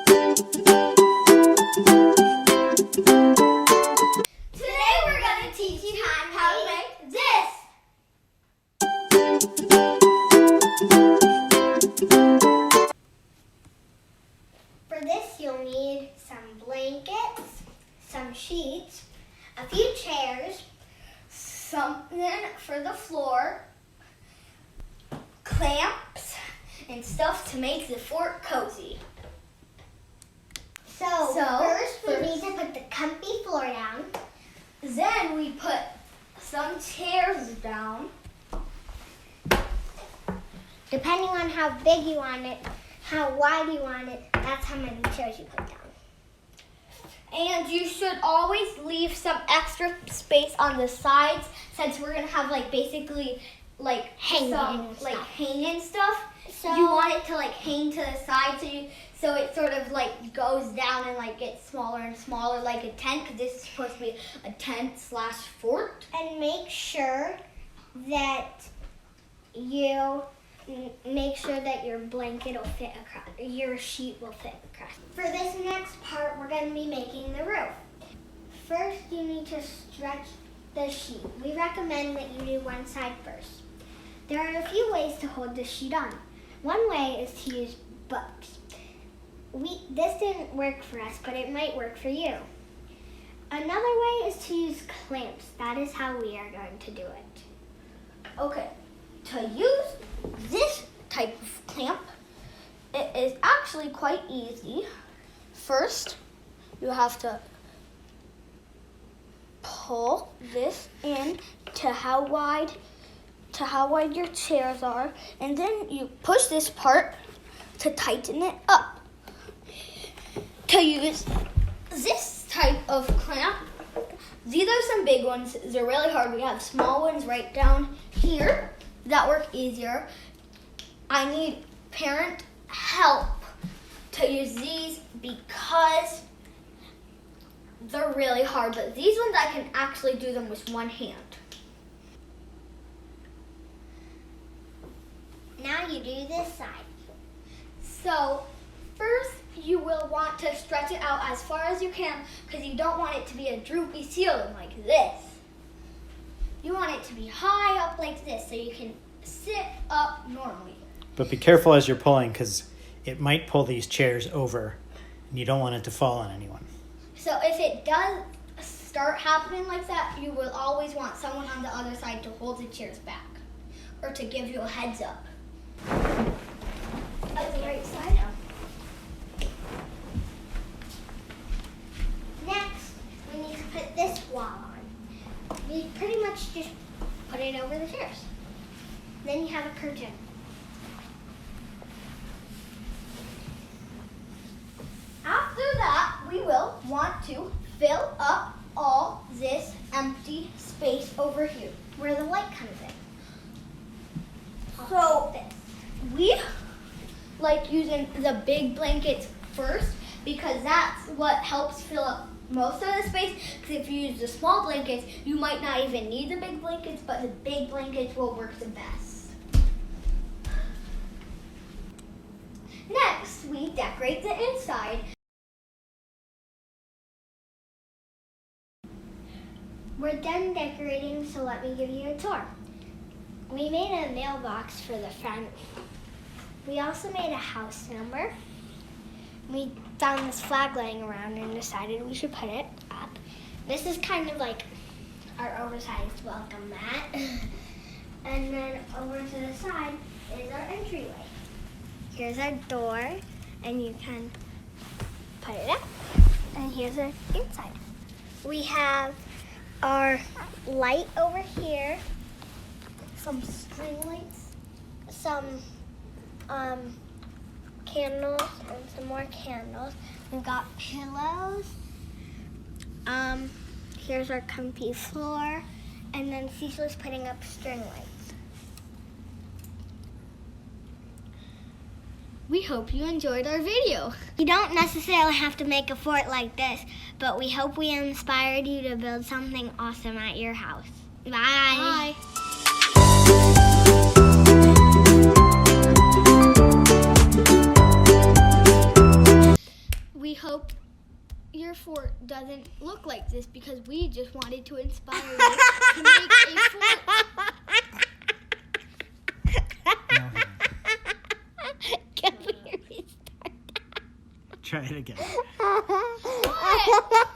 Today we're going to teach you how to make this. For this you'll need some blankets, some sheets, a few chairs, something for the floor, clamps, and stuff to make the fort cozy. So first we need to put the comfy floor down. Then we put some chairs down. Depending on how big you want it, how wide you want it, that's how many chairs you put down. And you should always leave some extra space on the sides, since we're gonna have basically hanging stuff. So you want it to hang to the side, so it sort of goes down and gets smaller and smaller, like a tent, because this is supposed to be a tent/fort. And make sure that your blanket will fit across, your sheet will fit across. For this next part, we're going to be making the roof. First, you need to stretch the sheet. We recommend that you do one side first. There are a few ways to hold the sheet on. One way is to use books. This didn't work for us, but it might work for you. Another way is to use clamps. That is how we are going to do it. Okay, to use this type of clamp, it is actually quite easy. First, you have to pull this in to how wide your chairs are, and then you push this part to tighten it up. To use this type of clamp, these are some big ones. They're really hard. We have small ones right down here that work easier. I need parent help to use these because they're really hard, but these ones I can actually do them with one hand. Now you do this side. So first you will want to stretch it out as far as you can, because you don't want it to be a droopy ceiling like this. You want it to be high up like this so you can sit up normally. But be careful as you're pulling, because it might pull these chairs over and you don't want it to fall on anyone. So if it does start happening like that, you will always want someone on the other side to hold the chairs back or to give you a heads up. On the right side. Next, we need to put this wall on. We pretty much just put it over the chairs. Then you have a curtain. After that, we will want to fill up all this empty space over here where the light comes in. So we like using the big blankets first, because that's what helps fill up most of the space. Because if you use the small blankets, you might not even need the big blankets, but the big blankets will work the best. Next, we decorate the inside. We're done decorating, so let me give you a tour. We made a mailbox for the front. We also made a house number. We found this flag laying around and decided we should put it up. This is kind of like our oversized welcome mat. And then over to the side is our entryway. Here's our door, and you can put it up. And here's our inside. We have our light over here, some string lights, some candles, and some more candles. We've got pillows. Here's our comfy floor, and then Cecil's putting up string lights. We hope you enjoyed our video. You don't necessarily have to make a fort like this, but we hope we inspired you to build something awesome at your house. Bye. Bye. hope your fort doesn't look like this because we just wanted to inspire you to make a fort. No, Can we restart? try it again. What?